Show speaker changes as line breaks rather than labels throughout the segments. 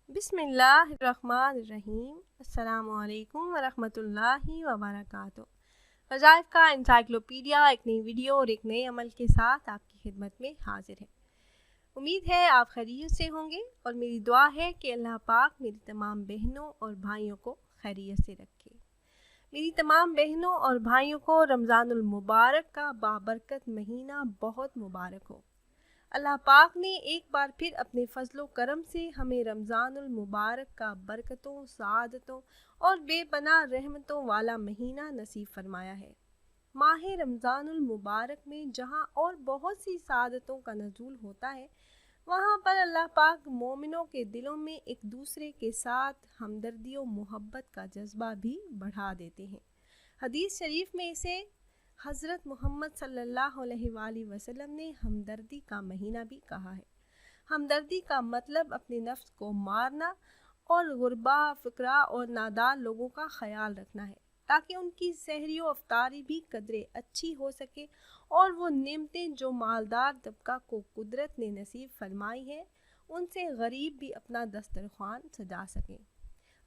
بسم اللہ الرحمن الرحیم۔ السلام علیکم ورحمۃ اللہ وبرکاتہ۔ وظائف کا انسائکلوپیڈیا ایک نئی ویڈیو اور ایک نئے عمل کے ساتھ آپ کی خدمت میں حاضر ہے۔ امید ہے آپ خیریت سے ہوں گے اور میری دعا ہے کہ اللہ پاک میری تمام بہنوں اور بھائیوں کو خیریت سے رکھے۔ میری تمام بہنوں اور بھائیوں کو رمضان المبارک کا بابرکت مہینہ بہت مبارک ہو۔ اللہ پاک نے ایک بار پھر اپنے فضل و کرم سے ہمیں رمضان المبارک کا برکتوں، سعادتوں اور بے پناہ رحمتوں والا مہینہ نصیب فرمایا ہے۔ ماہ رمضان المبارک میں جہاں اور بہت سی سعادتوں کا نزول ہوتا ہے، وہاں پر اللہ پاک مومنوں کے دلوں میں ایک دوسرے کے ساتھ ہمدردی و محبت کا جذبہ بھی بڑھا دیتے ہیں۔ حدیث شریف میں اسے حضرت محمد صلی اللہ علیہ وآلہ وسلم نے ہمدردی کا مہینہ بھی کہا ہے۔ ہمدردی کا مطلب اپنے نفس کو مارنا اور غربا، فقراء اور نادار لوگوں کا خیال رکھنا ہے، تاکہ ان کی سحری و افطاری بھی قدرے اچھی ہو سکے اور وہ نعمتیں جو مالدار طبقہ کو قدرت نے نصیب فرمائی ہیں ان سے غریب بھی اپنا دسترخوان سجا سکیں۔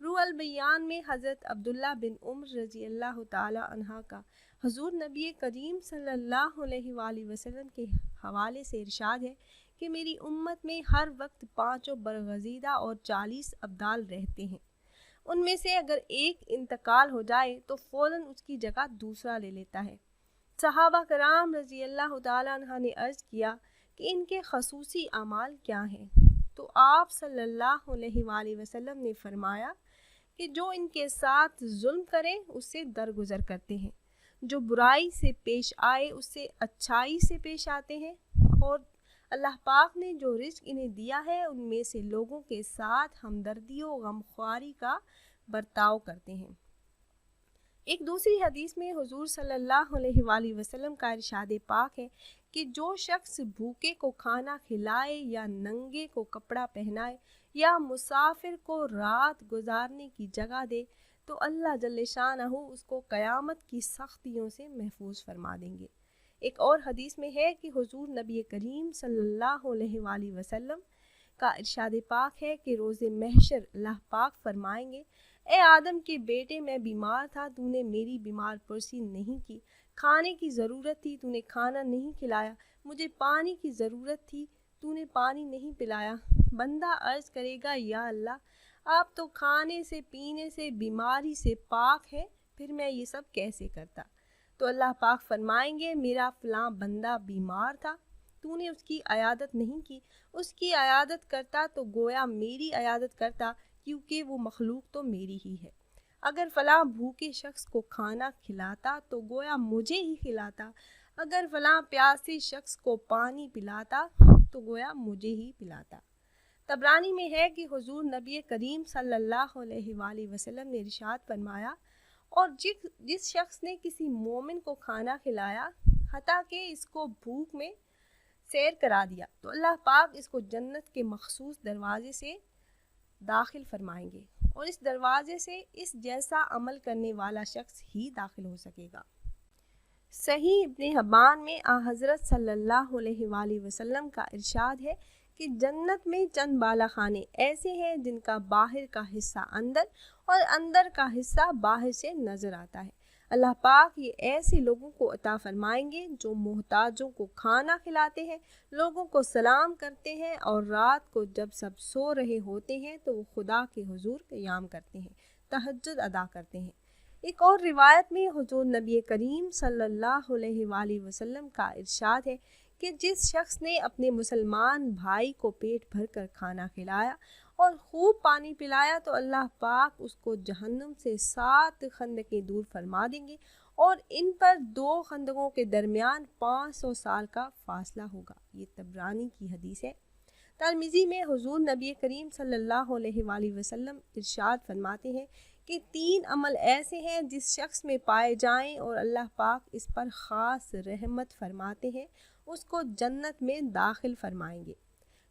روح البیان میں حضرت عبداللہ بن عمر رضی اللہ تعالی عنہ کا حضور نبی کریم صلی اللہ علیہ وآلہ وسلم کے حوالے سے ارشاد ہے کہ میری امت میں ہر وقت 5 برگزیدہ اور 40 ابدال رہتے ہیں۔ ان میں سے اگر ایک انتقال ہو جائے تو فوراً اس کی جگہ دوسرا لے لیتا ہے۔ صحابہ کرام رضی اللہ تعالی عنہ نے عرض کیا کہ ان کے خصوصی اعمال کیا ہیں؟ تو آپ صلی اللہ علیہ وآلہ وسلم نے فرمایا کہ جو ان کے ساتھ ظلم کریں اس سے درگزر کرتے ہیں، جو برائی سے پیش آئے اس سے اچھائی سے پیش آتے ہیں، اور اللہ پاک نے جو رزق انہیں دیا ہے ان میں سے لوگوں کے ساتھ ہمدردی و غمخواری کا برتاؤ کرتے ہیں۔ ایک دوسری حدیث میں حضور صلی اللہ علیہ وآلہ وسلم کا ارشاد پاک ہے کہ جو شخص بھوکے کو کھانا کھلائے یا ننگے کو کپڑا پہنائے یا مسافر کو رات گزارنے کی جگہ دے تو اللہ جل شانہ اس کو قیامت کی سختیوں سے محفوظ فرما دیں گے۔ ایک اور حدیث میں ہے کہ حضور نبی کریم صلی اللہ علیہ وآلہ وسلم کا ارشاد پاک ہے کہ روز محشر اللہ پاک فرمائیں گے، اے آدم کے بیٹے، میں بیمار تھا، تو نے میری بیمار پرسی نہیں کی، کھانے کی ضرورت تھی، تو نے کھانا نہیں کھلایا، مجھے پانی کی ضرورت تھی، تو نے پانی نہیں پلایا۔ بندہ عرض کرے گا، یا اللہ، آپ تو کھانے سے، پینے سے، بیماری سے پاک ہے، پھر میں یہ سب کیسے کرتا؟ تو اللہ پاک فرمائیں گے، میرا فلاں بندہ بیمار تھا، تو نے اس کی عیادت نہیں کی، اس کی عیادت کرتا تو گویا میری عیادت کرتا، کیونکہ وہ مخلوق تو میری ہی ہے۔ اگر فلاں بھوکے شخص کو کھانا کھلاتا تو گویا مجھے ہی کھلاتا، اگر فلاں پیاسے شخص کو پانی پلاتا تو گویا مجھے ہی پلاتا۔ طبرانی میں ہے کہ حضور نبی کریم صلی اللہ علیہ وآلہ وسلم نے ارشاد فرمایا، اور جس شخص نے کسی مومن کو کھانا کھلایا حتیٰ کہ اس کو بھوک میں سیر کرا دیا تو اللہ پاک اس کو جنت کے مخصوص دروازے سے داخل فرمائیں گے، اور اس دروازے سے اس جیسا عمل کرنے والا شخص ہی داخل ہو سکے گا۔ صحیح ابن حبان میں حضرت صلی اللہ علیہ وآلہ وسلم کا ارشاد ہے کہ جنت میں چند بالا خانے ایسے ہیں جن کا باہر کا حصہ اندر اور اندر کا حصہ باہر سے نظر آتا ہے۔ اللہ پاک یہ ایسے لوگوں کو عطا فرمائیں گے جو محتاجوں کو کھانا کھلاتے ہیں، لوگوں کو سلام کرتے ہیں، اور رات کو جب سب سو رہے ہوتے ہیں تو وہ خدا کے حضور قیام کرتے ہیں، تہجد ادا کرتے ہیں۔ ایک اور روایت میں حضور نبی کریم صلی اللہ علیہ وآلہ وسلم کا ارشاد ہے کہ جس شخص نے اپنے مسلمان بھائی کو پیٹ بھر کر کھانا کھلایا اور خوب پانی پلایا تو اللہ پاک اس کو جہنم سے 7 خندقیں دور فرما دیں گے، اور ان پر 2 خندقوں کے درمیان 500 سال کا فاصلہ ہوگا۔ یہ طبرانی کی حدیث ہے۔ ترمذی میں حضور نبی کریم صلی اللہ علیہ وآلہ وسلم ارشاد فرماتے ہیں کہ 3 عمل ایسے ہیں جس شخص میں پائے جائیں اور اللہ پاک اس پر خاص رحمت فرماتے ہیں، اس کو جنت میں داخل فرمائیں گے۔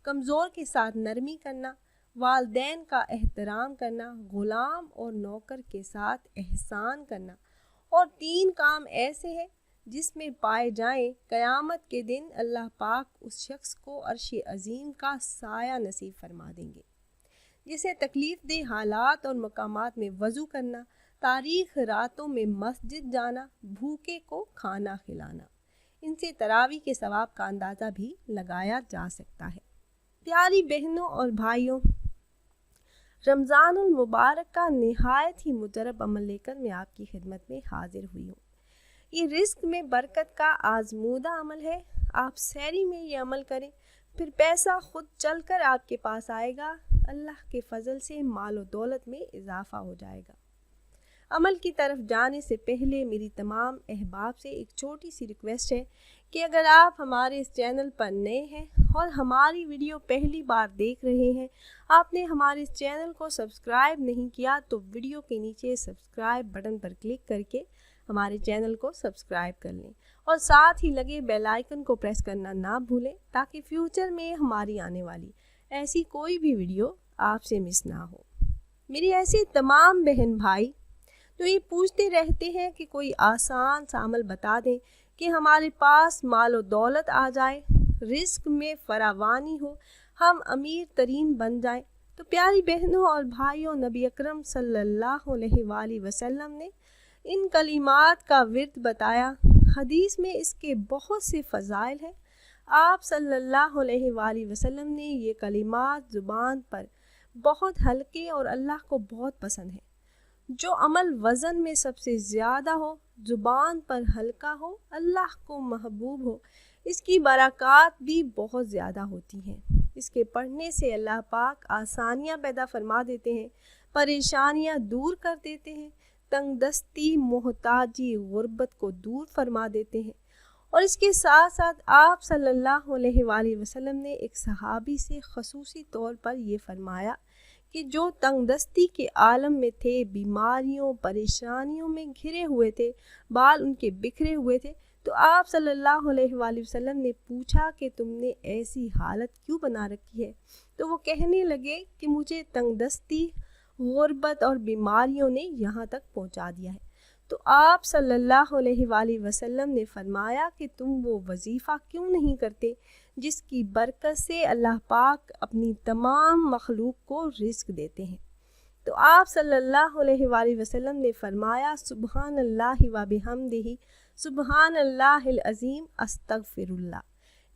کمزور کے ساتھ نرمی کرنا، والدین کا احترام کرنا، غلام اور نوکر کے ساتھ احسان کرنا، اور 3 کام ایسے ہیں جس میں پائے جائیں قیامت کے دن اللہ پاک اس شخص کو عرش عظیم کا سایہ نصیب فرما دیں گے۔ جسے تکلیف دہ حالات اور مقامات میں وضو کرنا، تاریخ راتوں میں مسجد جانا، بھوکے کو کھانا کھلانا، ان سے تراویح کے ثواب کا اندازہ بھی لگایا جا سکتا ہے۔ پیاری بہنوں اور بھائیوں، رمضان المبارک کا نہایت ہی مجرب عمل لے کر میں آپ کی خدمت میں حاضر ہوئی ہوں۔ یہ رزق میں برکت کا آزمودہ عمل ہے۔ آپ سحری میں یہ عمل کریں، پھر پیسہ خود چل کر آپ کے پاس آئے گا۔ اللہ کے فضل سے مال و دولت میں اضافہ ہو جائے گا۔ عمل کی طرف جانے سے پہلے میری تمام احباب سے ایک چھوٹی سی ریکویسٹ ہے کہ اگر آپ ہمارے اس چینل پر نئے ہیں اور ہماری ویڈیو پہلی بار دیکھ رہے ہیں، آپ نے ہمارے اس چینل کو سبسکرائب نہیں کیا تو ویڈیو کے نیچے سبسکرائب بٹن پر کلک کر کے ہمارے چینل کو سبسکرائب کر لیں اور ساتھ ہی لگے بیل آئیکن کو پریس کرنا نہ بھولیں تاکہ فیوچر میں ہماری آنے والی ایسی کوئی بھی ویڈیو آپ سے مس نہ ہو۔ میری ایسے تمام بہن بھائی جو یہ پوچھتے رہتے ہیں کہ کوئی آسان سا عمل بتا دیں کہ ہمارے پاس مال و دولت آ جائے، رزق میں فراوانی ہو، ہم امیر ترین بن جائیں، تو پیاری بہنوں اور بھائیوں، نبی اکرم صلی اللہ علیہ وآلہ وسلم نے ان کلمات کا ورد بتایا۔ حدیث میں اس کے بہت سے فضائل ہیں۔ آپ صلی اللہ علیہ وآلہ وسلم نے یہ کلمات زبان پر بہت ہلکے اور اللہ کو بہت پسند ہیں۔ جو عمل وزن میں سب سے زیادہ ہو، زبان پر ہلکا ہو، اللہ کو محبوب ہو، اس کی برکات بھی بہت زیادہ ہوتی ہیں۔ اس کے پڑھنے سے اللہ پاک آسانیاں پیدا فرما دیتے ہیں، پریشانیاں دور کر دیتے ہیں، تنگ دستی، محتاجی، غربت کو دور فرما دیتے ہیں۔ اور اس کے ساتھ ساتھ آپ صلی اللہ علیہ وآلہ وسلم نے ایک صحابی سے خصوصی طور پر یہ فرمایا کہ جو تنگ دستی کے عالم میں تھے، بیماریوں، پریشانیوں میں گھرے ہوئے تھے، بال ان کے بکھرے ہوئے تھے، تو آپ صلی اللہ علیہ وآلہ وسلم نے پوچھا کہ تم نے ایسی حالت کیوں بنا رکھی ہے؟ تو وہ کہنے لگے کہ مجھے تنگ دستی، غربت اور بیماریوں نے یہاں تک پہنچا دیا ہے۔ تو آپ صلی اللہ علیہ وآلہ وسلم نے فرمایا کہ تم وہ وظیفہ کیوں نہیں کرتے جس کی برکت سے اللہ پاک اپنی تمام مخلوق کو رزق دیتے ہیں؟ تو آپ صلی اللہ علیہ وآلہ وسلم نے فرمایا سبحان اللہ و بحمدہ سبحان اللہ العظیم استغفر اللہ۔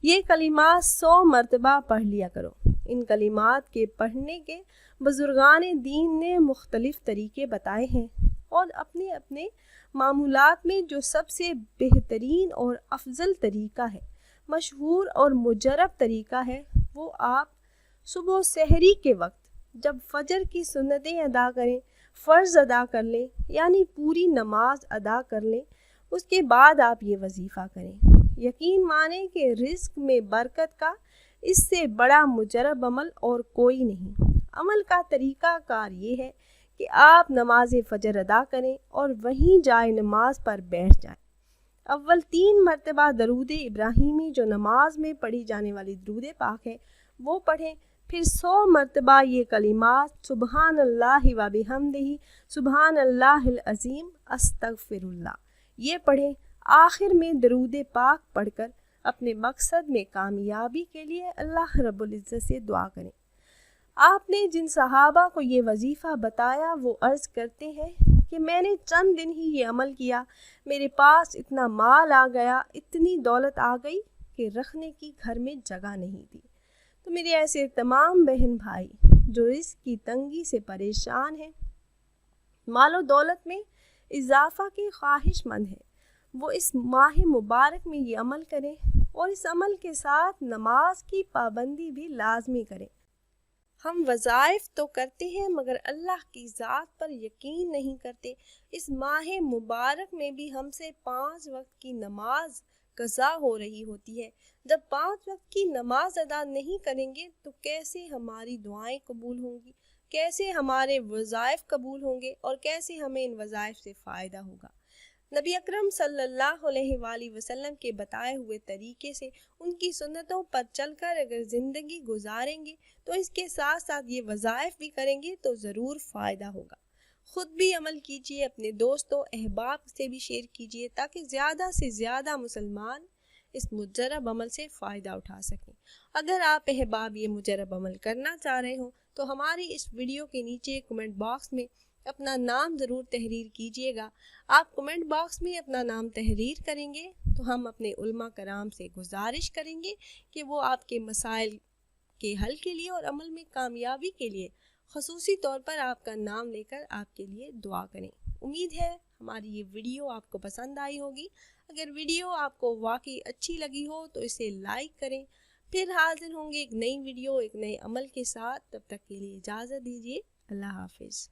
یہ کلمات 100 مرتبہ پڑھ لیا کرو۔ ان کلمات کے پڑھنے کے بزرگان دین نے مختلف طریقے بتائے ہیں اور اپنے اپنے معمولات میں جو سب سے بہترین اور افضل طریقہ ہے، مشہور اور مجرب طریقہ ہے، وہ آپ صبح سحری کے وقت جب فجر کی سنتیں ادا کریں، فرض ادا کر لیں، یعنی پوری نماز ادا کر لیں، اس کے بعد آپ یہ وظیفہ کریں۔ یقین مانیں کہ رزق میں برکت کا اس سے بڑا مجرب عمل اور کوئی نہیں۔ عمل کا طریقہ کار یہ ہے کہ آپ نماز فجر ادا کریں اور وہیں جائے نماز پر بیٹھ جائیں۔ اول 3 مرتبہ درود ابراہیمی جو نماز میں پڑھی جانے والی درود پاک ہے وہ پڑھیں، پھر 100 مرتبہ یہ کلمات سبحان اللہ و بحمدہ سبحان اللہ العظیم استغفر اللہ یہ پڑھیں۔ آخر میں درود پاک پڑھ کر اپنے مقصد میں کامیابی کے لیے اللہ رب العزت سے دعا کریں۔ آپ نے جن صحابہ کو یہ وظیفہ بتایا وہ عرض کرتے ہیں کہ میں نے چند دن ہی یہ عمل کیا، میرے پاس اتنا مال آ گیا، اتنی دولت آ گئی کہ رکھنے کی گھر میں جگہ نہیں تھی۔ تو میرے ایسے تمام بہن بھائی جو اس کی تنگی سے پریشان ہیں، مال و دولت میں اضافہ کے خواہش مند ہیں، وہ اس ماہ مبارک میں یہ عمل کریں اور اس عمل کے ساتھ نماز کی پابندی بھی لازمی کریں۔ ہم وظائف تو کرتے ہیں مگر اللہ کی ذات پر یقین نہیں کرتے۔ اس ماہ مبارک میں بھی ہم سے 5 وقت کی نماز قضا ہو رہی ہوتی ہے۔ جب 5 وقت کی نماز ادا نہیں کریں گے تو کیسے ہماری دعائیں قبول ہوں گی، کیسے ہمارے وظائف قبول ہوں گے اور کیسے ہمیں ان وظائف سے فائدہ ہوگا؟ نبی اکرم صلی اللہ علیہ وآلہ وسلم کے بتائے ہوئے طریقے سے ان کی سنتوں پر چل کر اگر زندگی گزاریں گے تو اس کے ساتھ ساتھ یہ وظائف بھی کریں گے تو ضرور فائدہ ہوگا۔ خود بھی عمل کیجئے، اپنے دوستوں احباب سے بھی شیئر کیجئے تاکہ زیادہ سے زیادہ مسلمان اس مجرب عمل سے فائدہ اٹھا سکیں۔ اگر آپ احباب یہ مجرب عمل کرنا چاہ رہے ہوں تو ہماری اس ویڈیو کے نیچے کمنٹ باکس میں اپنا نام ضرور تحریر کیجیے گا۔ آپ کمنٹ باکس میں اپنا نام تحریر کریں گے تو ہم اپنے علماء کرام سے گزارش کریں گے کہ وہ آپ کے مسائل کے حل کے لیے اور عمل میں کامیابی کے لیے خصوصی طور پر آپ کا نام لے کر آپ کے لیے دعا کریں۔ امید ہے ہماری یہ ویڈیو آپ کو پسند آئی ہوگی۔ اگر ویڈیو آپ کو واقعی اچھی لگی ہو تو اسے لائک کریں۔ پھر حاضر ہوں گے ایک نئی ویڈیو ایک نئے عمل کے ساتھ، تب تک کے لیے اجازت دیجیے۔ اللہ حافظ۔